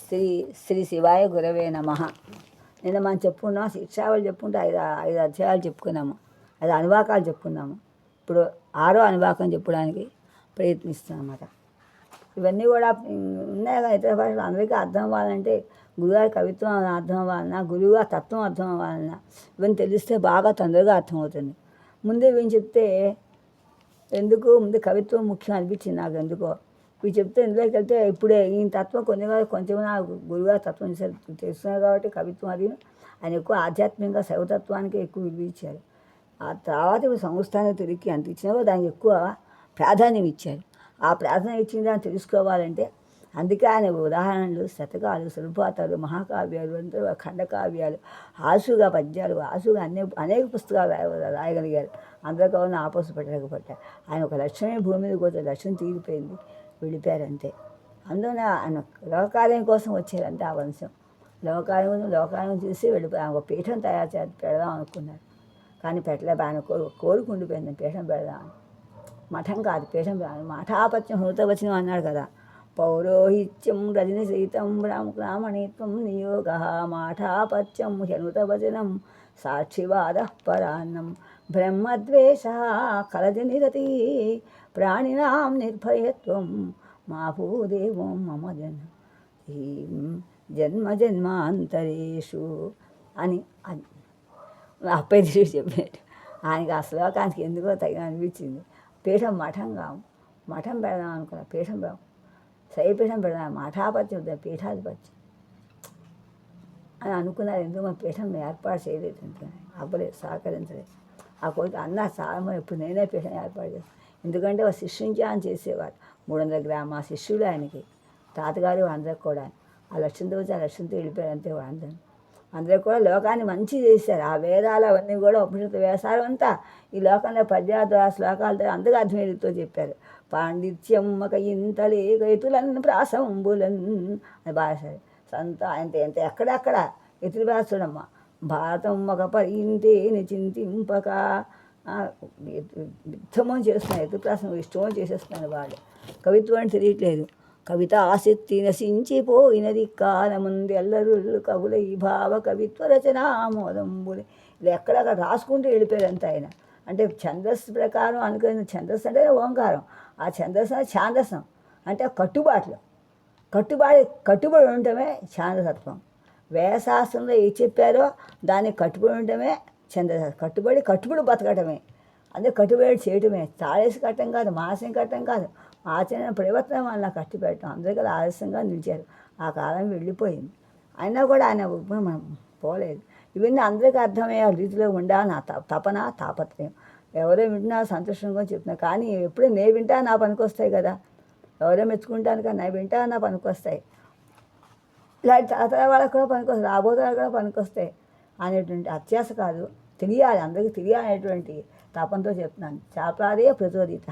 శ్రీ శ్రీ శివాయ గురవే నమః. నిన్న మనం చెప్పుకున్నాం, శిక్షావళి చెప్పుకుంటే ఐదు అధ్యాయాలు చెప్పుకున్నాము, 5 అనువాకాలు చెప్పుకున్నాము. ఇప్పుడు 6వ అనువాకం చెప్పడానికి ప్రయత్నిస్తాం అన్నమాట. ఇవన్నీ కూడా ఉన్నాయి కదా, ఇతర భాషలు అందరికీ అర్థం అవ్వాలంటే గురువుగారి కవిత్వం అర్థం అవ్వాలన్నా, గురువుగారి తత్వం అర్థం అవ్వాలన్నా ఇవన్నీ తెలిస్తే బాగా తొందరగా అర్థమవుతుంది. ముందే ఇవన్నీ చెప్తే ఎందుకు, ముందు కవిత్వం ముఖ్యం అనిపించింది నాకు. ఎందుకో ఇవి చెప్తే ఇందులోకి వెళ్తే ఇప్పుడే ఈ తత్వం కొంచెం నా గురువుగారి తత్వం తెలుస్తున్నారు కాబట్టి కవిత్వం అది ఆయన ఎక్కువ ఆధ్యాత్మికంగా శైవతత్వానికి ఎక్కువ విలువ ఇచ్చారు. ఆ తర్వాత ఇప్పుడు సంస్థానం తిరిగి అంత ఇచ్చినా దానికి ఎక్కువ ప్రాధాన్యం ఇచ్చారు. ఆ ప్రాధాన్యం ఇచ్చిన దాన్ని తెలుసుకోవాలంటే అందుకే ఆయన ఉదాహరణలు, శతకాలు, సులభాతాలు, మహాకావ్యాలు, అంతా ఖండకావ్యాలు, ఆసుగా పద్యాలు, ఆసుగా అనేక పుస్తకాలు రాయగలిగారు. అందరూ కావాలని ఆపోసు పెట్టలేకపోతే ఆయన ఒక లక్ష్యమే భూమి మీద పోతే లక్ష్యం తీరిపోయింది, వెళ్ళిపోయారంతే. అందువల్ల ఆయన లోకాలయం కోసం వచ్చారంటే ఆ వంశం లోకాలయం చూసి వెళ్ళిపోయి ఒక పీఠం తయారు పెడదాం అనుకున్నారు. కానీ పెట్టలే. ఆయన కోరుకుండిపోయింది పీఠం పెడదామని. మఠం కాదు, పీఠం మఠాపత్యం హృతవచనం అన్నాడు కదా. పౌరోహిత్యం రజని సీతం బ్రాహ్మణిత్వం నియోగ మాఠాపత్యం హనుతవచనం సాక్షివాద పరాన్నం బ్రహ్మద్వేష కలజ నిరతి ప్రాణినాం నిర్భయత్వం మా భూదేవం మమ జన్మ జన్మాంతరేషు అని అప్పయ్య తిరిగి చెప్పాడు. ఆయనకి ఆ శ్లోకానికి ఎందుకో తగిన అనిపించింది. పీఠం మఠం పెడదాం అనుకున్నా, పీఠం శైవపీఠం పెడదాం, మఠాపత్యం పీఠాధిపత్యం అని అనుకున్నారు. ఎందుకు మన పీఠం ఏర్పాటు చేయలేదు, అవ్వలేదు, సహకరించలేదు. ఆ కోరిక అన్న చాలా ఇప్పుడు నేనే పీఠం ఏర్పాటు చేస్తాను. ఎందుకంటే ఒక శిష్యుంచాలని చేసేవాడు. 300 గ్రామ శిష్యులు ఆయనకి, తాతగారు అందరికి కూడా. ఆ లక్ష్యంతో వచ్చి ఆ లక్ష్యంతో వెళ్ళిపోయారు అంతే. అందరూ కూడా లోకాన్ని మంచి చేశారు. ఆ వేదాలు అవన్నీ కూడా ఉపనిషత్తు వేసాలు అంతా ఈ లోకంలో పద్యాల ద్వారా శ్లోకాలతో అందరూ అర్థమయ్యేతో చెప్పారు. పాండిత్యం ఒక ఇంతలే రైతులన్ ప్రాసంబులన్ అని భాష సంత ఎంత ఎక్కడెక్కడ ఎతులు భాషడమ్మ. భారతం ఒక పరింతేని చింతింపక యుద్ధమో చేస్తున్నాడు, ఎతుప్రాసం ఇష్టమో చేసేస్తున్నాడు వాడు. కవిత్వం అని తెలియట్లేదు. కవిత ఆసక్తి నశించిపోయినది కాలముందు ఎల్లరుళ్ళు కవుల ఈ భావ కవిత్వ రచన ఆమోదంబులే. ఇలా ఎక్కడక్కడ రాసుకుంటూ వెళ్ళిపోయారంత ఆయన. అంటే ఛందస్సు ప్రకారం అనుకున్న ఛందస్సు అంటే ఓంకారం. ఆ ఛందస్సు ఛాందసం అంటే కట్టుబడి ఉండటమే ఛాందసత్వం. వేదశాస్త్రంలో ఏ చెప్పారో దానికి కట్టుబడి ఉండటమే ఛందశాస్త్రం. కట్టుబడి బతకటమే, అదే కట్టుబడి చేయటమే. తాళేసి కట్టం కాదు, మాసం కట్టం కాదు, ఆచరణ పరివర్తన వల్ల కట్టిపెట్టడం. అందరికీ ఆలస్యంగా నిలిచారు. ఆ కాలం వెళ్ళిపోయింది. అయినా కూడా ఆయన మనం పోలేదు. ఇవన్నీ అందరికీ అర్థమయ్యే రీతిలో ఉండాలి నా తపన, తాపత్రయం. ఎవరో వింటున్నా సంతోషంగా చెప్తున్నా, కానీ ఎప్పుడూ నేను వింటా నా పనికి వస్తాయి కదా. ఎవరో మెచ్చుకుంటాను కానీ నేను వింటా నా పనికి వస్తాయి. ఇలాంటి తాతల వాళ్ళకి కూడా పనికొస్తాయి, రాబోతున్న కూడా పనికొస్తాయి అనేటువంటి అత్యాశ కాదు, తెలియాలి, అందరికీ తెలియాలనేటువంటి తపంతో చెప్తున్నాను. చాప్రాదే ప్రచోదిత.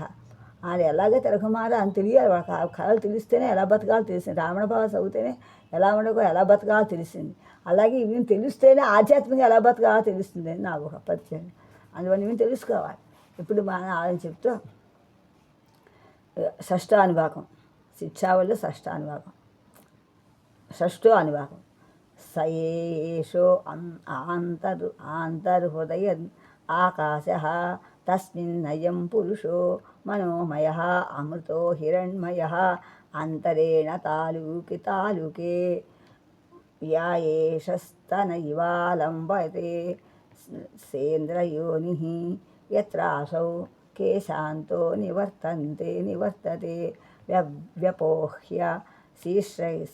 వాళ్ళు ఎలాగే తిరగమారా అని తెలియాలి. వాళ్ళ కళలు తెలిస్తేనే ఎలా బతకాలో తెలిసింది. రావణ భావ చదివితేనే ఎలా ఉండకో ఎలా బతకాలో తెలిసింది. అలాగే ఇవి తెలిస్తేనే ఆధ్యాత్మికంగా ఎలా బతకాలో తెలుస్తుంది అని నాకు ఒక పరిచయం. అందువల్ల ఇవి తెలుసుకోవాలి. ఇప్పుడు మన ఆలోచన చెప్తూ షష్ఠో అనువాకం, శిక్షావళిలో షష్ఠో అనువాకం. సయేషో ఆంతర్హృదయ ఆకాశ తస్మిన్నయం పురుషో మనోమయ అమృతో హిరణ్మయ అంతరేణ తాలూకే వ్యాయేషస్తన ఇవాలంబతే సేంద్రయోని యత్రాసౌ కేశాంతో నివర్తతే వ్యపోహ్య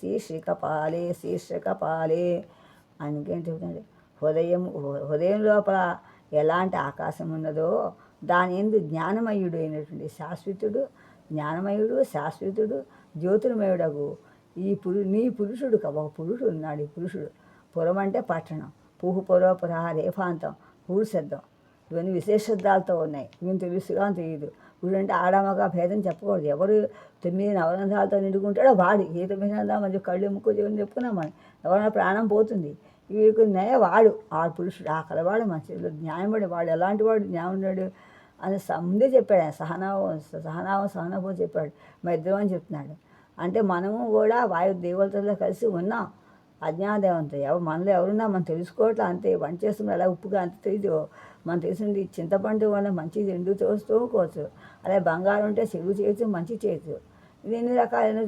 శీర్షకపాలే అందుకేం చెబుతుంది. హృదయం లోపల ఎలాంటి ఆకాశం ఉన్నదో దాని ఎందు జ్ఞానమయుడు అయినటువంటి శాశ్వతుడు జ్యోతిర్మయుడగు నీ పురుషుడు ఒక పురుషుడు ఉన్నాడు. ఈ పురుషుడు పురం అంటే పట్టణం, పుర రేఫాంతం, పురుషబ్దం, ఇవన్నీ విశేషాలతో ఉన్నాయి. మేము తెలుసుగా తెలియదు. పురుడు అంటే ఆడమగా భేదం చెప్పకూడదు. ఎవరు 9 నవరంధ్రాలతో నిండుకుంటాడో వాడు. ఏ 9 రంధ్రాలు మంచి కళ్ళు ముక్కు చెవుని చెప్పుకున్నాం మనం. ఎవరైనా ప్రాణం పోతుంది. వీరికి వాడు ఆ పురుషుడు, ఆ కలవాడు మంచిలో జ్ఞానపడి వాడు. ఎలాంటి వాడు జ్ఞానుడు అని ముందే చెప్పాడు. ఆయన సహనాభం చెప్పాడు. మా ఇద్దరం అని చెప్తున్నాడు. అంటే మనము కూడా వాయుదేవతలతో కలిసి ఉన్నాం. అజ్ఞానదేవంతో మనలో ఎవరున్నా మనం తెలుసుకోవట్లే, అంతే. వంట చేస్తున్న ఎలా ఉప్పుగా అంత తెలియదు. మనం తెలిసింది చింతపండు వల్ల మంచి రెండు తోసుకోవచ్చు, అలాగే బంగారం ఉంటే చెడు చేయొచ్చు, మంచి చేయొచ్చు. ఇది ఎన్ని రకాలైన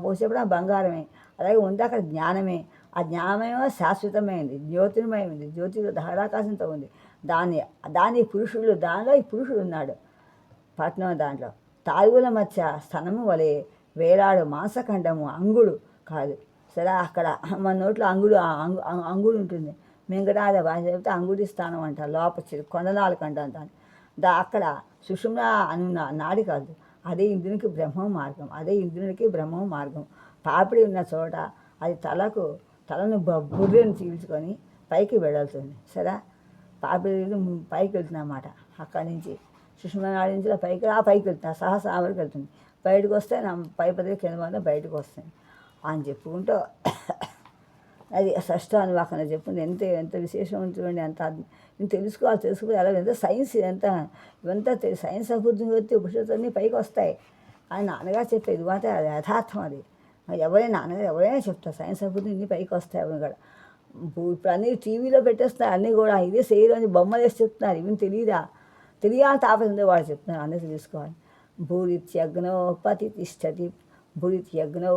పోసేప్పుడు బంగారమే. అలాగే ఉంది అక్కడ జ్ఞానమే. ఆ జ్ఞానమేమో శాశ్వతమైంది, జ్యోతిర్మయమైంది. జ్యోతిలో ధారాకాశంతో ఉంది. దాని పురుషుడు, దానిలో ఈ పురుషుడు ఉన్నాడు. పట్నం దాంట్లో తాగుల మధ్య స్థనము వలె వేలాడు మాంసఖండము అంగుడు కాదు. సరే, అక్కడ మన నోట్లో అంగుడు ఉంటుంది. మింగడాల భాష చెప్తే అంగుడి స్థానం అంటారు. లోపల కొండనాలకు అంటాం దాన్ని. అక్కడ సుషుమ్న అను నాడి కాదు. అదే ఇంద్రునికి బ్రహ్మ మార్గం. అదే ఇంద్రునికి బ్రహ్మ మార్గం. పాపిడి ఉన్న చోట అది తలను బుర్రెను చీల్చుకొని పైకి వెళ్తుంది. సరే, పాపిడి పైకి వెళ్తుందన్నమాట. అక్కడి నుంచి సుషుమ్న నాడి నుంచి పైకి వెళ్తుంది. సహస్ర ఆవరికి వెళ్తుంది. బయటకు వస్తే పై పదవి కింద మీద బయటకు వస్తాయి అని చెప్పుకుంటూ అది షష్ఠ అనువాకంలో చెప్పింది. ఎంత విశేషం ఉంటుంది. నేను తెలుసుకోవాలి. అలా ఎంత సైన్స్ ఇవంతా సైన్స్ అభివృద్ధి వచ్చి ఉపనిషత్తులన్నీ పైకి వస్తాయి అని నాన్నగారు చెప్పేది. ఇది మాత్రం అది యథార్థం. అది నాన్నగారు ఎవరైనా చెప్తారు. సైన్స్ అభివృద్ధి ఇన్ని పైకి వస్తాయి. అవి కూడా ఇప్పుడు అన్నీ టీవీలో పెట్టేస్తున్నారు. అన్నీ కూడా ఇదే శరీరం బొమ్మలు వేసి చెప్తున్నారు. ఇవి తెలియాలని తాపసిందో వాళ్ళు చెప్తున్నారు. అన్నీ తెలుసుకోవాలి. భూరిత్యగ్నో పతిష్టతి, భూరిత్యగ్నో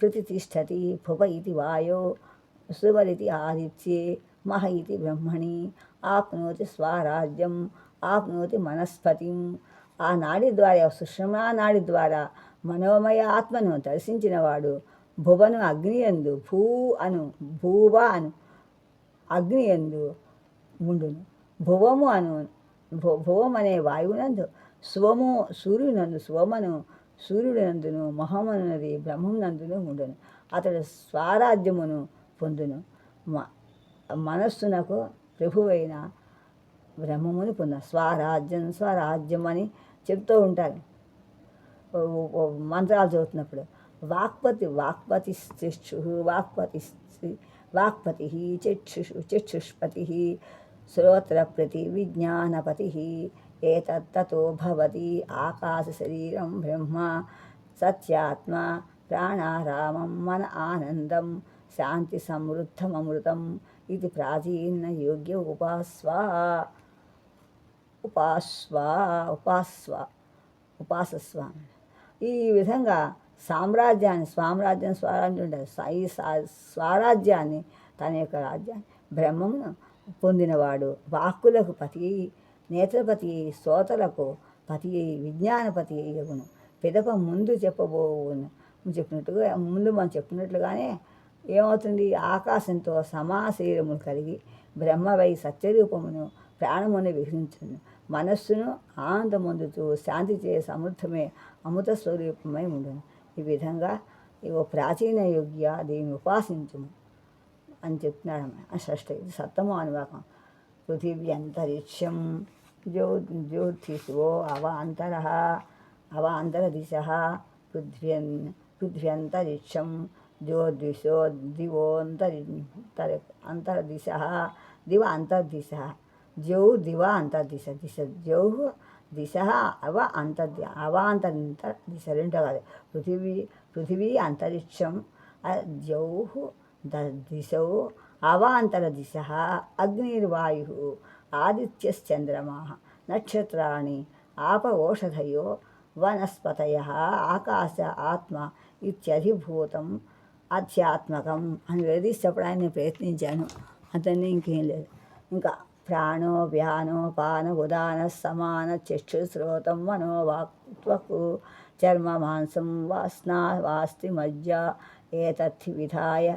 ప్రతిష్టతి, భువ ఇది వాయో, సువరితి ఆదిత్యే, మహ ఇది బ్రహ్మణి, ఆప్నోతి స్వరాజ్యం, ఆప్నోతి మనస్పతిం. ఆ నాడి ద్వారా, సుషుమ్నా నాడి ద్వారా మనోమయ ఆత్మను దర్శించినవాడు భువను అగ్నియందు, భూవ అను అగ్నియందు ఉండును. భువం అనే వాయువునందు, సూర్యుడినందును, మహమనున్నది బ్రహ్మమునందును ఉండును. అతడు స్వరాజ్యమును పొందును. మనస్సునకు ప్రభువైన బ్రహ్మముని పొందును. స్వరాజ్యం అని చెప్తూ ఉంటారు మంత్రాలు చదువుతున్నప్పుడు. వాక్పతి చక్షుష్పతి శ్రోత్రప్రతి విజ్ఞానపతి ఏతత్తతో భవతి ఆకాశ శరీరం బ్రహ్మ సత్యాత్మ ప్రాణారామం మన ఆనందం శాంతి సమృద్ధమమృతం ఇది ప్రాచీన యోగ్య ఉపాసస్వ. ఈ విధంగా స్వరాజ్యం ఉంటుంది. ఈ స్వరాజ్యాన్ని, తన యొక్క రాజ్యాన్ని, బ్రహ్మమును పొందినవాడు వాక్కులకు పతి, నేత్రపతి, శ్రోతలకు పతి, విజ్ఞానపతి అయ్యగును. పిదప ముందు మనం చెప్పినట్లుగానే ఏమవుతుంది? ఆకాశంతో సమాశరీరములు కలిగి బ్రహ్మవై సత్యరూపమును ప్రాణమును విహరించును. మనస్సును ఆనందమొందుతూ శాంతి చే సమృద్ధమే అమృత స్వరూపమై ఉండును. ఈ విధంగా ప్రాచీన యోగ్య దీన్ని ఉపాసించుము అని చెప్తున్నాడు. షష్ఠ ఇది సప్తమో అనువాకం. పృథివ్యంతరిక్షం జ్యోతిషో అవాంతరదిశ పృథ్వ్యంతరిక్షం జ్యోతిషో అంతర్దిశ దివ అంతర్దిశ దివ అంతర్దిశ దిశ అవాంతర్దిశ రెండు కాదు. పృథివీ అంతరిక్షం దిశౌ అవాంతరదిశ అగ్నిర్వాయు ఆదిత్యశ్చంద్రమా నక్షత్రాణి ఆప ఓషధయో వనస్పతయ ఆకాశ ఆత్మ ఇత్యధిభూతం ఆధ్యాత్మకం అని విడదీసి చెప్పడానికి నేను ప్రయత్నించాను. అతన్ని ఇంకేం లేదు. ఇంకా ప్రాణో వ్యానో పాన ఉదాన సమాన చక్షుశ్రోతం మనోవాక్త్వకు చర్మ మాంసం వాస్నా వాస్తి మజ్జ ఏతద్ధి విధాయ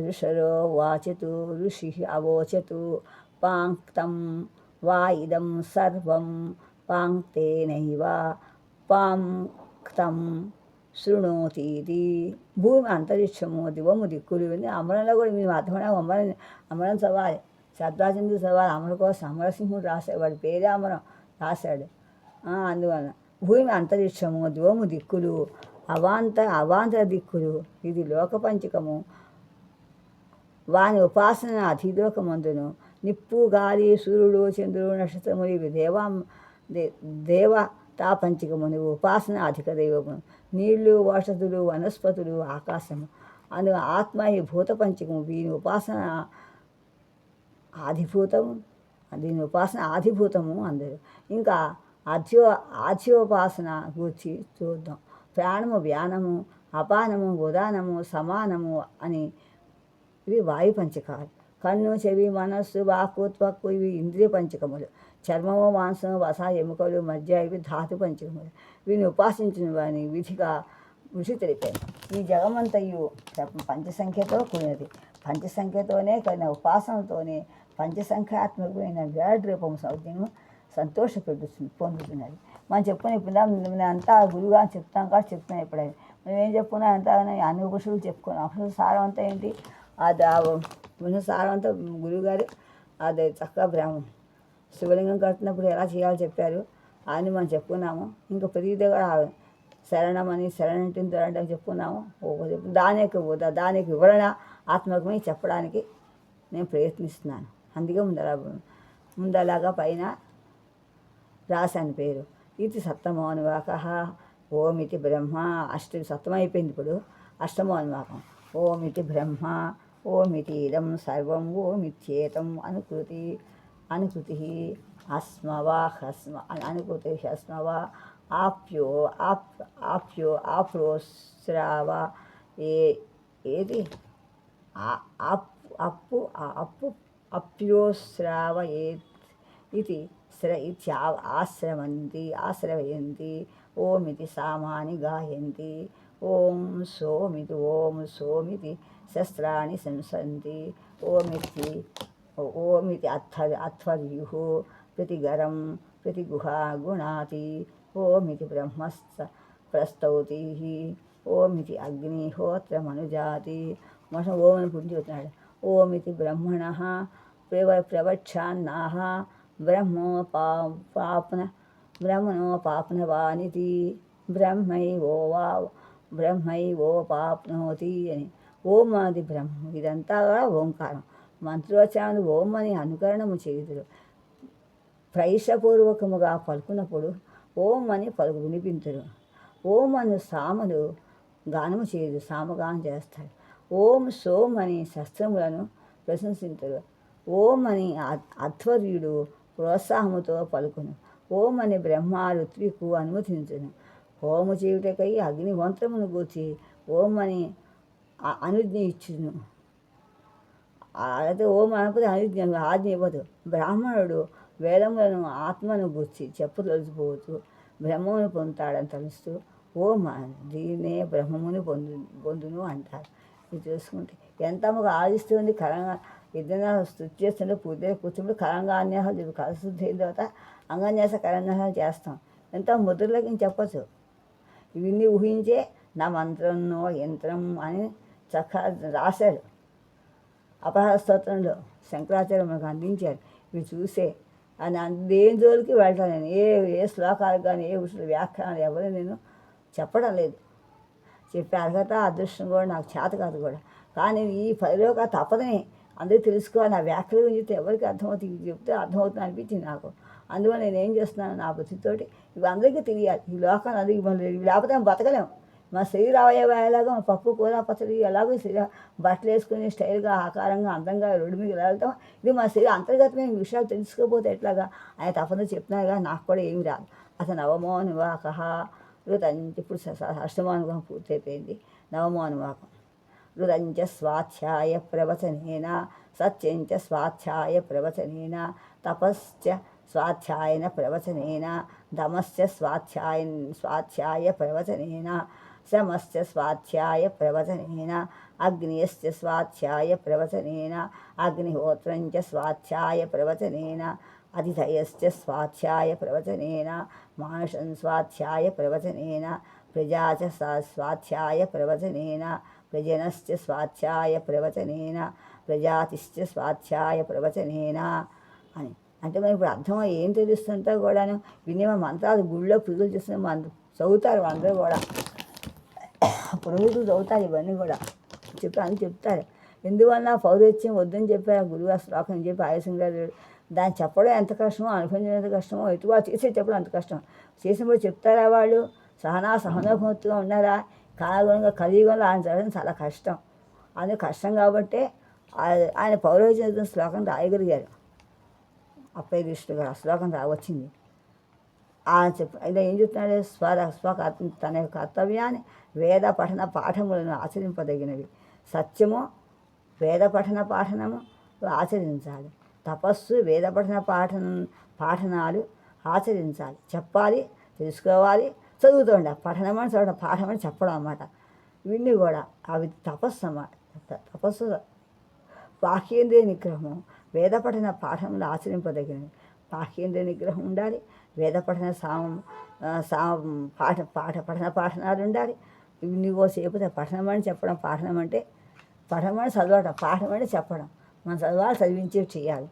ఋషరో వాచతు ఋషి అవోచతు పాంక్తం వా ఇదం సర్వం పాంక్తేనైవ పాంక్తం శృణోతీతి. భూమి అంతరిక్షము దివము దిక్కులు ఇవన్నీ అమరంలో కూడా మేము అర్థమైన అమరం చదవాలి. శబ్దాచంద్రు చదవాలి. అమర కోసం అమరసింహుడు రాశాడు. వాడి పేరే అమరం రాశాడు. అందువలన భూమి అంతరిక్షము దివము దిక్కులు అవాంతర దిక్కులు ఇది లోకపంచకము. వాని ఉపాసన అధిలోకమందును నిప్పు గాలి సూర్యుడు చంద్రుడు నక్షత్రములు ఇవి తాపంచికముని ఉపాసన అధిక దైవము. నీళ్లు, ఔషధులు, వనస్పతులు, ఆకాశము అను ఆత్మ ఈ భూత పంచకము. వీని ఉపాసన ఆధిభూతము, దీని ఉపాసన ఆధిభూతము అందరు. ఇంకా ఆధ్యోపాసన గూర్చి చూద్దాం. ప్రాణము, వ్యానము, అపానము, ఉదానము, సమానము అని ఇవి వాయు పంచకాలు. కన్ను, చెవి, మనస్సు, వాక్కు, త్వక్కు ఇవి ఇంద్రియ పంచకములు. చర్మము, మాంసము, వస, ఎముకలు, మధ్య ఇవి ధాతు పంచకములు. వీని ఉపాసించిన వారిని విధిగా ఋషి తెలిపారు. ఈ జగమంతయు పంచసంఖ్యతో కూడినది. పంచసంఖ్యతోనే కలిగిన ఉపాసనతోనే పంచసంఖ్యాత్మకమైన విరాట్ రూపం సౌజ్ఞము పొందుతున్నది. మనం చెప్పుకుని ఇప్పుడు అంతా గురువుగా చెప్తాం కాబట్టి చెప్తున్నాం. ఎప్పుడైనా మనం ఏం చెప్పుకున్నాం అంతా అన్ని ఉపనిషత్తులు చెప్పుకున్నాం. ఉపనిషత్తు సారం అంతా ఏంటి? అది ఉపనిషత్తు సారం అంతా గురువుగారు అది చక్కగా బ్రాహ్మణం శివలింగం కట్టినప్పుడు ఎలా చేయాలో చెప్పారు. అని మనం చెప్పుకున్నాము. ఇంకా ప్రతిదీ కూడా శరణమని శరణంటిని తరంటే చెప్పుకున్నాము. దానికి వివరణ ఆత్మకమై చెప్పడానికి నేను ప్రయత్నిస్తున్నాను. అందుకే ముందలాగా పైన రాశాను పేరు. ఇది సప్తమో అనువాక. ఓమితి బ్రహ్మ. సప్తమం అయిపోయింది. ఇప్పుడు అష్టమో అనువాకం. ఓమితి బ్రహ్మ, ఓమితి ఇదం సర్వం, ఓమిత్యేతం అనుకృతి అస్మవా అనుకృతి హస్మవా ఆప్రోశ్రావ ఏది అప్యోశ్రావ ఇది ఆశ్రవయంతి. ఓమితి సామాని గాయంతి. ఓం సోమితి శస్త్రాన్ని సంసంతి. ఓమితి అధ్వర్యు ప్రతిగరం ప్రతిగుహా గుణాతి. ఓమితి ప్రస్తౌతి. ఓమితి అగ్నిహోత్రమనుజాతి. మొత్తం ఓమని పుట్టి చెబుతున్నాడు. ఓమితి బ్రహ్మణ ప్రవక్షాన్నాహ బ్రహ్మణోపాప్నవానితి. బ్రహ్మైవోపాప్నోతి అని. ఓం అది బ్రహ్మ. ఇదంతా కూడా ఓంకారం. మంత్రోచ్చారణ ఓం అని అనుకరణము చేయుదురు. ప్రైషపూర్వకముగా పలుకున్నప్పుడు ఓం అని వినిపించరు. ఓం అని సామలు గానము చేయదు, సామగానం చేస్తారు. ఓం సోం అని శస్త్రములను ప్రశంసించరు. ఓం అని అధ్వర్యుడు ప్రోత్సాహముతో పలుకును. ఓం అని బ్రహ్మ ఋత్వికు అనుమతించును. హోము చేయుటకై అగ్నిహోత్రమును గూర్చి ఓం అని అనుజ్ఞ ఇచ్చును. అయితే ఓం అనకపోతే ఆజ్ఞ ఇవ్వదు. బ్రాహ్మణుడు వేదములను ఆత్మను గూర్చి చెప్పదలుచుకోవచ్చు. బ్రహ్మమును పొందుతాడని తెలుస్తూ ఓం దీన్నే బ్రహ్మమును పొందును అంటారు. ఇది చూసుకుంటే ఎంత మాకు ఆలోచిస్తుంది. కరంగా ఏదైనా స్థుతి చేస్తుంటే పూజ కూర్చుంటే కరంగాన్యాసాలు చెప్పి కలశుద్ధి అయిన తర్వాత అంగన్యాస కరంగాసాలు చేస్తాం. ఎంత ముద్రలకి చెప్పచ్చు. ఇవన్నీ ఊహించే నా మంత్రంలో యంత్రం అని చక్కగా రాశాడు. అపహార స్తోత్రంలో శంకరాచార్య మనకు అందించారు. ఇవి చూసే అని దేని జోలికి వెళ్తాను నేను. ఏ శ్లోకాలు కానీ ఏ వ్యాఖ్యానాలు ఎవరు నేను చెప్పడం లేదు. చెప్పే అర్హత అదృష్టం కూడా నాకు చేత కాదు కూడా. కానీ ఈ పదిలోక తప్పదని అందరూ తెలుసుకోవాలి. నా వ్యాఖ్యల గురించి ఎవరికి అర్థమవుతుంది, చెప్తే అర్థమవుతుంది అనిపించింది నాకు. అందువల్ల నేను ఏం చేస్తున్నాను, నా బుద్ధితోటి ఇవి అందరికీ తెలియాలి. ఈ లోకాన్ని అందరికీ లేకపోతే మేము బతకలేము. మా శరీర అవయవాలాగా మా పప్పు కూర పచ్చడి ఎలాగో బట్టలు వేసుకుని స్టైల్గా ఆకారంగా అందంగా రోడ్డు మీద వెళ్తాం. ఇది మా శరీర అంతర్గతమైన విషయాలు తెలుసుకోకపోతే ఎట్లాగా ఆయన తప్పని చెప్తున్నారుగా. నాకు కూడా ఏమి రాదు. అసలు నవమో అనువాకహ ఇప్పుడు అష్టమో అనువాకం పూర్తయిపోయింది. నవమో అనువాకం. రుదంచ స్వాధ్యాయ ప్రవచనేన సత్యంచ స్వాధ్యాయ ప్రవచనేన తపశ్చ స్వాధ్యాయన ప్రవచనేన దమశ్చ స్వాధ్యాయ ప్రవచనేన శ్రమశ్చ స్వాధ్యాయ ప్రవచనేన అగ్నియశ్చ స్వాధ్యాయ ప్రవచనేన అగ్నిహోత్రంచ స్వాధ్యాయ ప్రవచనేన అతిథయశ్చ స్వాధ్యాయ ప్రవచనేన మానుషం స్వాధ్యాయ ప్రవచనేన ప్రజా చ స్వాధ్యాయ ప్రవచనేన ప్రజనశ్చ స్వాధ్యాయ ప్రవచనేన ప్రజాతిశ్చ స్వాధ్యాయ ప్రవచనేన అని. అంటే మనం ఇప్పుడు అర్థం ఏం తెలుస్తుంటో కూడాను వినిమ మంత్రాలు గుళ్ళో పూజలు చేస్తున్న చదువుతారు. అందరూ కూడా పురోహితులు చదువుతారు. ఇవన్నీ కూడా అని చెప్తారు. ఎందువల్ల పౌరోత్యం వద్దని చెప్పారు గురువు శ్లోకం చెప్పి ఆయుసం గారు దాన్ని చెప్పడం ఎంత కష్టమో, అనుభవించడం ఎంత కష్టమో, ఎటువా చేసే చెప్పడం అంత కష్టం. చేసినప్పుడు చెప్తారా వాళ్ళు? సహనభూతిగా ఉన్నారా? కాలగుణంగా కలియుగంలో ఆయన చదవడం చాలా కష్టం. అందుకు కష్టం కాబట్టే ఆయన పౌరోహిత్య శ్లోకం రాయగలిగారు. అప్పయ్య గారు ఆ శ్లోకం వచ్చింది. ఇలా ఏం చెప్తున్నాడు? తన యొక్క కర్తవ్యాన్ని వేద పఠన పాఠములను ఆచరింపదగినవి. సత్యము వేద పఠన పాఠనము ఆచరించాలి. తపస్సు వేద పఠన పాఠనాలు ఆచరించాలి. చెప్పాలి, తెలుసుకోవాలి, చదువుతుండ. పఠనమని చదవడం, పాఠమని చెప్పడం అన్నమాట. ఇవన్నీ కూడా అవి తపస్సు అన్నమాట. తపస్సు బాహ్యేంద్రియ నిగ్రహము వేద పఠన పాఠములు ఆచరింపదగినవి. బాహ్యేంద్రియ నిగ్రహం ఉండాలి. వేద పఠన పఠన పాఠనాలు ఉండాలి. ఇవన్నీ సేపు పఠనమని చెప్పడం. పఠనమని చదవడం, పాఠమని చెప్పడం. మనం చదవాలి, చదివించేవి చేయాలి.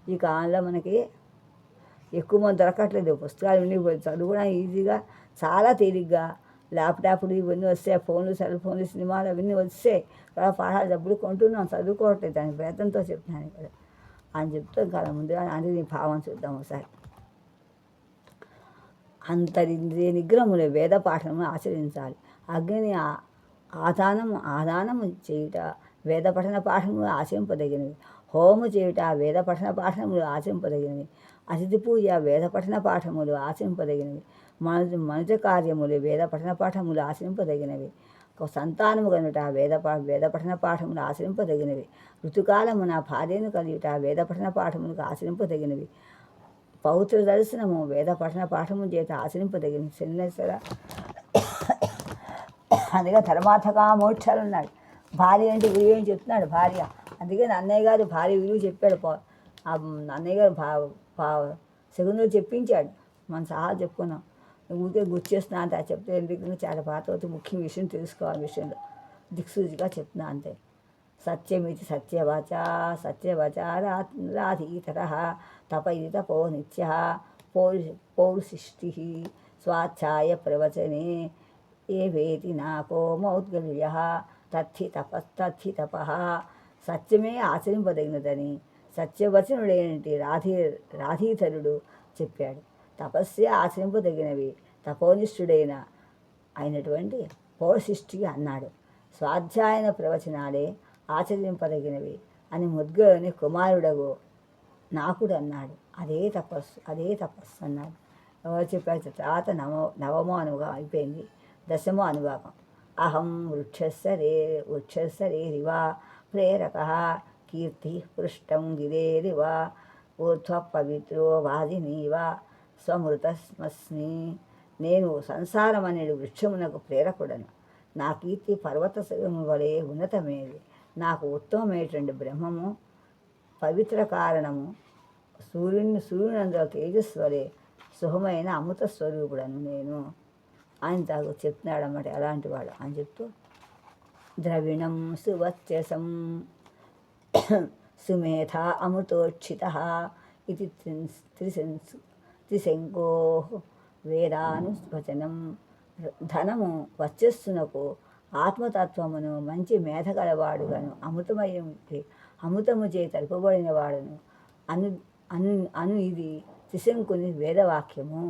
ఈ కాలంలో మనకి ఎక్కువ మంది దొరకట్లేదు. పుస్తకాలు ఇవన్నీ చదువుకోవడం ఈజీగా, చాలా తేలిగ్గా ల్యాప్టాప్లు ఇవన్నీ వస్తాయి, ఫోన్లు, సెల్ ఫోన్లు, సినిమాలు అవన్నీ వస్తాయి. పాఠాలు డబ్బులు కొంటున్నాం, చదువుకోవట్లేదు. దాని ప్రయత్నంతో చెప్తున్నాను కదా అని చెప్తాం కదా. ముందుగా అంటే నీ భావం చూద్దాం ఒకసారి. అంతరింద్రియ నిగ్రహములు వేద పాఠనము ఆచరించాలి. అగ్నిని ఆదానము చేయుట వేద పఠన పాఠములు ఆచరింపదగినవి. హోము చేయుట వేద పఠన పాఠములు ఆచరింపదగినవి. అతిథి పూజ వేద పఠన పాఠములు ఆచరింపదగినవి. మనుజ కార్యములు వేద పఠన పాఠములు ఆచరింపదగినవి. సంతానము కనుట వేద పఠన పాఠములు ఆచరింపదగినవి. ఋతుకాలమున భార్యను కలియుట వేద పఠన పాఠములకు ఆచరింపదగినవి. పౌత్ర దర్శనము వేద పఠన పాఠము చేత ఆచరింపదగినవి. శనిశ్వర అందుకే ధర్మార్థకా మోక్షాలు ఉన్నాడు. భార్య అంటే విలువ ఏం చెప్తున్నాడు? భార్య. అందుకే అన్నయ్య గారు భార్య విలువ చెప్పాడు. అన్నయ్య గారు శకునులు చెప్పించాడు. మనం సహా చెప్పుకున్నాం. ఊరికే గుర్చేస్తున్నా అంతే. చెప్తే ఎందుకు చాలా పాత అవుతుంది. ముఖ్య విషయం తెలుసుకోవాలి. విషయంలో దిక్సూచిగా చెప్తున్నా అంతే. సత్యమితి సత్యవచ రాధీతర తప ఇది తపో నిత్య పౌరుషిష్టి స్వాధ్యాయ ప్రవచనే ఏ వేతి నాకో మౌద్గల్య తథి తప. సత్యమే ఆచరింపదగినదని సత్యవచనుడైనటి రాధీధరుడు చెప్పాడు. తపస్సే ఆచరింపదగినవి అయినటువంటి పౌరుషిష్టి అన్నాడు. స్వాధ్యాయన ప్రవచనాలే ఆచరింపదగినవి అని ముద్గలని కుమారుడగు నాకుడు అన్నాడు. అదే తపస్సు అన్నాడు. ఎవరు చెప్పారు? తర్వాత నవమో అనుభవం అయిపోయింది. దశమో అనుభవం. అహం వృక్షస్సరేరివా ప్రేరక కీర్తి పృష్టం గిరేరివ ఊర్ధ్వ పవిత్రో వాదినీవా స్వమృతస్మస్మి. నేను సంసారం అనేది వృక్షమునకు ప్రేరకుడను. నా కీర్తి పర్వత శివము వలె ఉన్నతమేది. నాకు ఉత్తమమైనటువంటి బ్రహ్మము పవిత్ర కారణము. సూర్యునందుల తేజస్సు వలె సుఖమైన అమృత స్వరూపుడను నేను అని తాగు చెప్తున్నాడు అన్నమాట. అలాంటి వాడు అని చెప్తూ ద్రవిణం సువర్చసం సుమేధ అమృతోక్షిత ఇది త్రిశంకో వేదానువచనం. ధనము వర్చస్సునకు ఆత్మతత్వమును మంచి మేధ గలవాడుగాను అమృతము చే తలుపబడిన వాడును అను ఇది త్రిశంకుని వేదవాక్యము.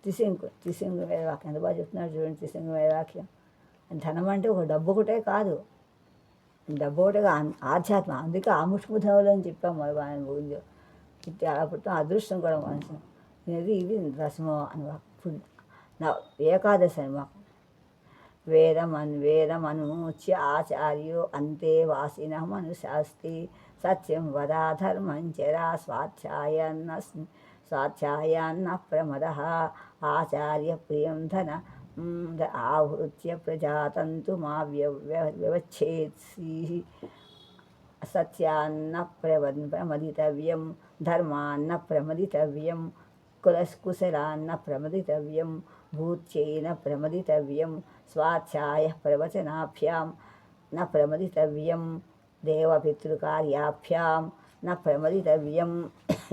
త్రిశంకు వేదవాక్యం ఎంత బాగా చెప్తున్నాడు చూడండి. త్రిశంకు వేదవాక్యం. ధనం అంటే ఒక డబ్బు ఒకటే కాదు, డబ్బు ఒకటే ఆధ్యాత్మ. అందుకే ఆముష్ముధవులు అని చెప్పాము ఆయన గురించి. అలా పుట్టిన అదృష్టం కూడా మనిషి. ఇది దశమో అనువాకం. ఏకాదశి అనువాకం. వేదమనూచ్య ఆచార్యో అంతే వాసినమనుశాస్తి సత్యం వదా ధర్మం చరా స్వాధ్యాయాన్న ప్రమద ఆచార్య ప్రియం ధన ఆవృత్య ప్రజాతంతు మా వ్యవచ్ఛేత్సి సత్యాన్న ప్రమదితవ్యం ధర్మాన్న ప్రమదితవ్యం కుశలాన్న ప్రమదితవ్యం భూత్యైన ప్రమదితవ్యం స్వాధ్యాయ ప్రవచనాభ్యాం న ప్రమదితవ్యం దేవపితృకార్యాభ్యాం న ప్రమదితవ్యం.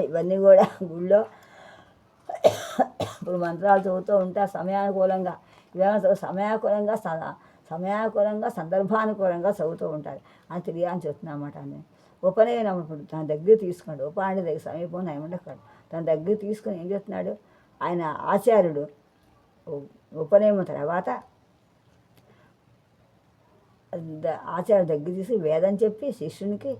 ఇవన్నీ కూడా గుళ్ళో ఇప్పుడు మంత్రాలు చదువుతూ ఉంటా సమయానుకూలంగా. ఇవన్నీ సమయానుకూలంగా సమయానుకూలంగా సందర్భానుకూలంగా చదువుతూ ఉంటారు అని తెలియాలని చెప్తున్నమాట. నేను ఉపనయనం ఇప్పుడు తన దగ్గర తీసుకోండి. అంటే దగ్గర సమీపం ఏముండదు. తన దగ్గర తీసుకొని ఏం చెప్తున్నాడు ఆయన ఆచార్యుడు. ఉపనయనం తర్వాత ఆచార్య దగ్గర తీసి వేదం చెప్పి శిష్యునికి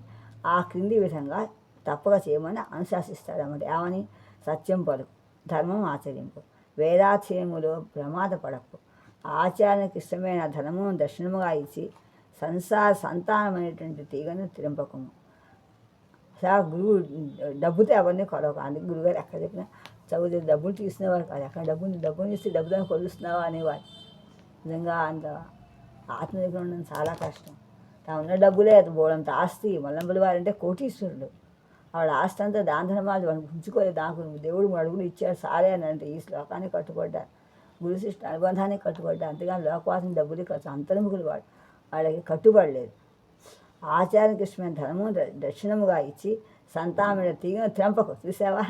ఆ క్రింది విధంగా తప్పక చేయమని అనుశాసిస్తాడన్నమాట. ఏమని? సత్యం పలుకు, ధర్మం ఆచరింపు, వేదాధ్యయములో ప్రమాదపడకు, ఆచార్యానికి ఇష్టమైన ధనమును దక్షిణముగా ఇచ్చి సంతానమైనటువంటి తీగను తిరింపకము. గురువు డబ్బుతో ఎవరిని కొలవక. అందుకు గురుగారు ఎక్కడ చెప్పినా చదువు డబ్బులు తీసుకునేవారు కాదు. ఎక్కడ డబ్బులు ఇస్తే డబ్బుతో కొలుస్తున్నావా అనేవారు. నిజంగా అంత ఆత్మనిర్భరం ఉండడం చాలా కష్టం. తాను ఉన్న డబ్బులే బోడంత ఆస్తి. మల్లంపల్లి వారంటే కోటీశ్వరుడు. ఆవిడ ఆస్తి అంతా దాన ధర్మాలు వాళ్ళకి ఉంచుకోలేదు. నాకు దేవుడు 3 అడుగులు ఇచ్చాడు సారే అని అంటే ఈ శ్లోకాన్ని కట్టుబడ్డా, గురు శిష్ట అనుబంధానికి కట్టుబడ్డా. అంతేగాని లోకవాసం డబ్బులు ఖర్చు అంతర్ముఖులు వాళ్ళకి కట్టుబడలేదు. ఆచార్యానికి ఇష్టమైన ధనము దక్షిణముగా ఇచ్చి సంతానమైన తీగను త్రెంపకు. చూసావా?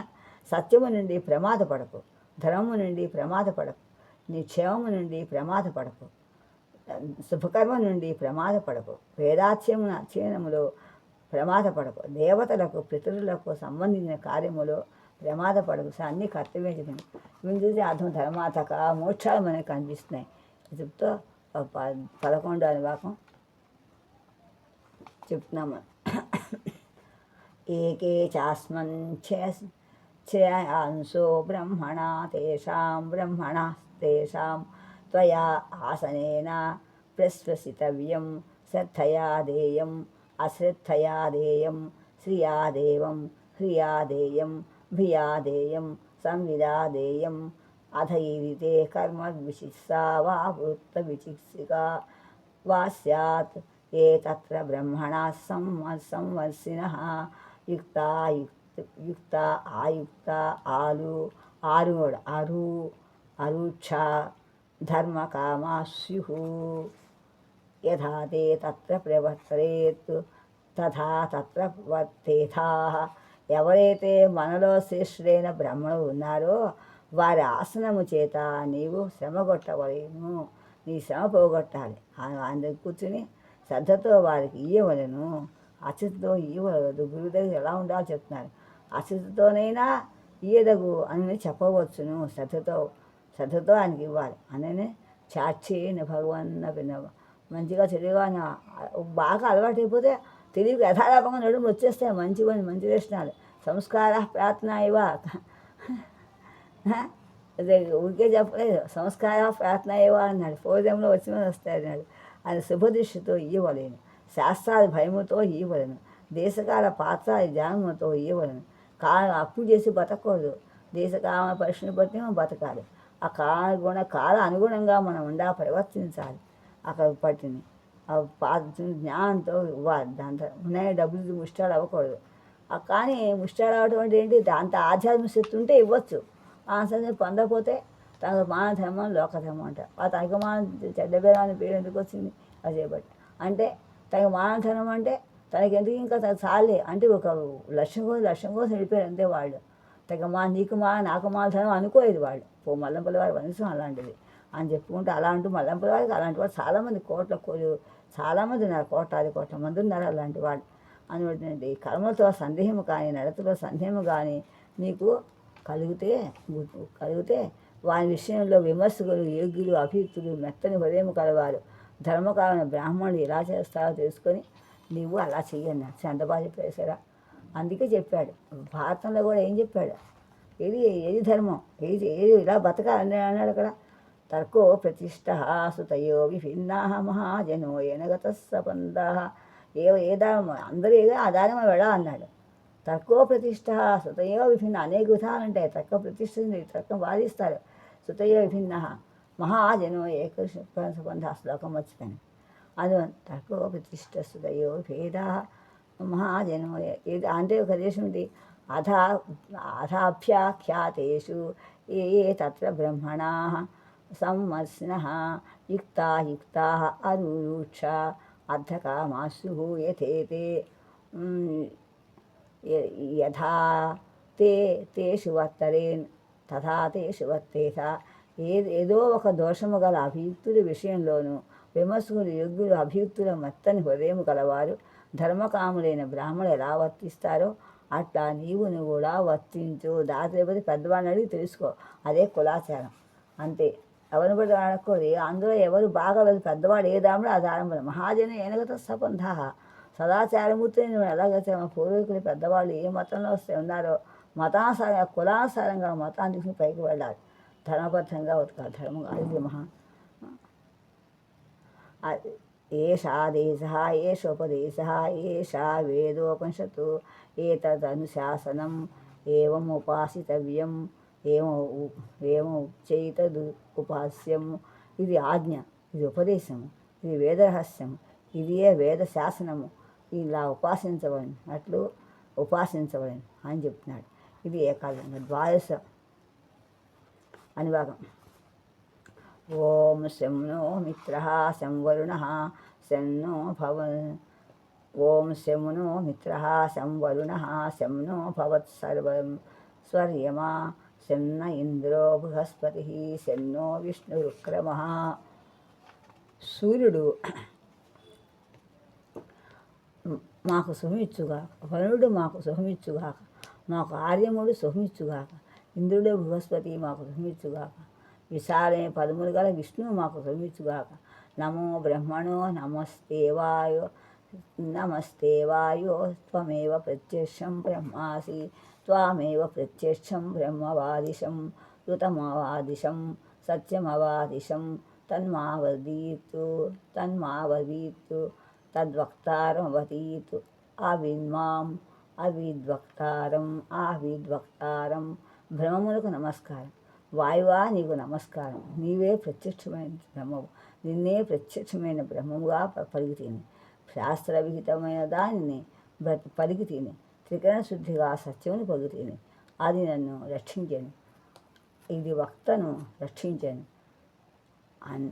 సత్యము నుండి ప్రమాదపడకు, ధర్మము నుండి ప్రమాదపడకు, నీ క్షేమము నుండి ప్రమాదపడకు, శుభకర్మ నుండి ప్రమాదపడకు, వేదాధ్యయమున అధ్యయనములో ప్రమాదపడకు, దేవతలకు పితరులకు సంబంధించిన కార్యములో ప్రమాదపడకు. అన్నీ కర్తవ్యం చెప్పింది. ఇవి చూసి అర్థం ధర్మాతక మోక్షాలు మనకి కనిపిస్తున్నాయి. చెప్తూ 11వ అనువాకం చెప్తున్నాము. ఏకే చాస్మన్ ఛయాంసో బ్రహ్మణ తేషాం త్వయా ఆసనేన ప్రశ్వసితవ్యం శ్రద్ధయా దేయం అశ్రద్ధయా దేయం శ్రియా దేవం హ్రియా దేయం భియా దేయం సంవిదా దేయం అధైరితే కర్మ విచిత్సా వా వృత్త విచిత్సికా వా స్యాత్ ఏ తత్ర బ్రహ్మణా సంవర్షిణః యుక్త ఆయుక్త అరుక్ష ధర్మ కామా స్యుః యథా తే తత్ర ప్రవర్తరేత్ తథా తత్ర వర్తేథాః. ఎవరైతే మనలో శ్రేష్ఠుడైన బ్రహ్మణుడు ఉన్నారో వారి ఆసనము చేత నీవు శ్రమ కొట్టవలేను. నీ శ్రమ పోగొట్టాలి. అందరికి కూర్చుని శ్రద్ధతో వారికి ఇయ్యవలను, అచితతో ఇవ్వవలదు. గురువు దగ్గర ఎలా ఉండాలో చెప్తున్నారు. అచితతోనైనా ఇయ్యదగు అని చెప్పవచ్చును. శ్రద్ధతో ఆయనకి ఇవ్వాలి. అననే చాక్షేన భగవన్న వినవ. మంచిగా తెలివిగా బాగా అలవాటు అయిపోతే తెలివికి యథాలాపంగా నడుము వచ్చేస్తాయి. మంచి లక్షణాలు. సంస్కార ప్రార్థన ఇవ అదే ఊరికే చెప్పలేదు. సంస్కార ప్రార్థన ఇవ అన్నాడు. పూర్వంలో వచ్చిన వస్తాయి అన్నాడు. అది శుభదృష్టితో ఇవ్వలేను, శాస్త్రాల భయముతో ఇవ్వలేను, దేశకాల పాత్ర జ్ఞానముతో ఇవ్వలేను. అప్పు చేసి బతకూడదు. దేశకాల పరిస్థితిని బట్టి మనం బతకాలి. ఆ కాల అనుగుణంగా మనం ప్రవర్తించాలి. అక్కడ పట్టింది జ్ఞానంతో ఇవ్వాలి. దాంతో ఉన్నాయి డబ్బులు ముష్టాలు అవ్వకూడదు. కానీ ముష్టాలు అవ్వటం అంటే ఏంటి? అంత ఆధ్యాత్మిక శక్తి ఉంటే ఇవ్వచ్చు. ఆ సంగతి పొందకపోతే తనకు మాన ధర్మం లోకధర్మం అంటారు. ఆ తనకు మాన చెడ్డ బేరాన్ని పేరు ఎందుకు వచ్చింది? అది చేయబట్టి అంటే తనకు మాన ధర్మం అంటే తనకి ఎందుకు ఇంకా చాలే అంటే ఒక లక్ష్యం కోసం వెళ్ళిపోయారు అంతే వాళ్ళు. నీకు నాకు మాల ధర్మం అనుకోలేదు వాళ్ళు. మల్లంపల్లి వారి వంశం అలాంటిది అని చెప్పుకుంటే అలా అంటూ మల్లంపల్లి వారికి అలాంటి వాళ్ళు చాలామంది చాలామంది ఉన్నారు. కోట్ల మంది ఉన్నారు అలాంటి వాళ్ళు. అని కర్మలతో సందేహము కానీ నడతలో సందేహము కానీ నీకు కలిగితే వారి విషయంలో విమర్శకులు, యోగ్యులు, అభియుక్తులు, మెత్తని హృదయం కలవారు, ధర్మకాలమైన బ్రాహ్మణులు ఎలా చేస్తారో తెలుసుకొని నీవు అలా చెయ్యన్నా. చందబాబు చెప్పేసారా? అందుకే చెప్పాడు. భారతంలో కూడా ఏం చెప్పాడు? ఏది ధర్మం, ఏది ఇలా బతకాలని అన్నాడు అక్కడ. తర్కో ప్రతిష్ట సుతయో విభిన్నా మహాజనో ఎనగత సపంద. ఏ దానం అందరూ ఏదో ఆ దానం వెళ్ళా అన్నాడు. తర్కో ప్రతిష్ట సుతయో విభిన్న. అనేక విధాలు ఉంటాయి. తర్క ప్రతిష్ఠ తర్కం వాదిస్తారు. సుతయో విభిన్న మహాజనో ఏకసపంధ. శ్లోకం వచ్చిపోయింది. అది తర్కో ప్రతిష్ట సుతయో భేద మహాజనో. ఏది అంటే ఒక దేశం ఉంది. అథాభ్యాఖ్యాతేషు ఏ తత్ర బ్రహ్మణా సంవర్షిణః యుక్తా అరుక్ష అర్ధకామాస్యు యథేతే యథా తేషు వర్తరేన్ తథా తేషు వర్తేత. ఏదో ఒక దోషము గల అభియుక్తుడి విషయంలోనూ విమర్శకులు యోగ్యులు అభియుక్తుల మెత్తని హృదయం గలవారు ధర్మకాములైన బ్రాహ్మణులు ఎలా వర్తిస్తారో అట్లా నువ్వు కూడా వర్తించు. దాతృపతి పెద్దవాడిని అడిగి తెలుసుకో. అదే కులాచారం. అంతే. ఎవరిని బట్టి అడగకూడదు. అందులో ఎవరు బాగా వెళ్ళి పెద్దవాడు ఏ దాముడు ఆ దారంబడు మహాజన ఏనగత సపంధ సదాచారమూర్తిని నువ్వు ఎలాగైతే మా పూర్వీకులు పెద్దవాళ్ళు ఏ మతంలో వస్తే ఉన్నారో మతానుసారంగా కులానుసారంగా మతాన్ని తీసుకుని పైకి వెళ్ళాలి. ధర్మబద్ధంగా ఉతకాలి. ధర్మం అది మహా ఏషా దేశ ఏషోపదేశ ఏషా వేదోపనిషత్తు ఏతదనుశాసనం ఏవం ఉపాసితవ్యం ఏవం ఉచ్చైతదు ఉపాస్యము. ఇది ఆజ్ఞ, ఇది ఉపదేశము, ఇది వేదరహస్యము, ఇదియే వేద శాసనము. ఇలా ఉపాసించబడినట్లు ఉపాసించబడిన అని చెప్తున్నాడు. ఇది ఏకాదంగా ద్వాదశ అనుభాగం. ఓం శం నో మిత్ర శం వరుణ శం నో ఓం శం నో మిత్ర శం వరుణ శం నో భవత్సర్వం స్వర్యమా శం న ఇంద్రో బృహస్పతి శం నో విష్ణురుక్రమ. సూర్యుడు మాకు సుఖమిచ్చుగాక, వరుణుడు మాకు సుఖమిచ్చుగాక, మాకు ఆర్యముడు సుఖమిచ్చుగాక, ఇంద్రుడే బృహస్పతి మాకు సుఖమిచ్చుగాక, విశాలమైన పదములు గల విష్ణువు మాకు సుఖమిచ్చుగాక. నమో బ్రహ్మణో నమస్తే వాయో త్వమేవ ప్రత్యక్షం బ్రహ్మాసి త్వామేవ ప్రత్యక్షం బ్రహ్మవాదిశం ఋతమవాదిశం సత్యమవాదిశం తన్మావదీతు తద్వక్తారమవతీతు అవిద్మాం అవిద్వక్తారం. బ్రహ్మములకు నమస్కారం. వాయువా నీకు నమస్కారం. నీవే ప్రత్యక్షమైన బ్రహ్మవు. నిన్నే ప్రత్యక్షమైన బ్రహ్మముగా పలికితేని శాస్త్ర విహితమైన దానిని పలికితేని త్రికరణ శుద్ధిగా సత్యముని పలుకుతేని అది నన్ను రక్షించాను, ఇది వక్తను రక్షించాను అని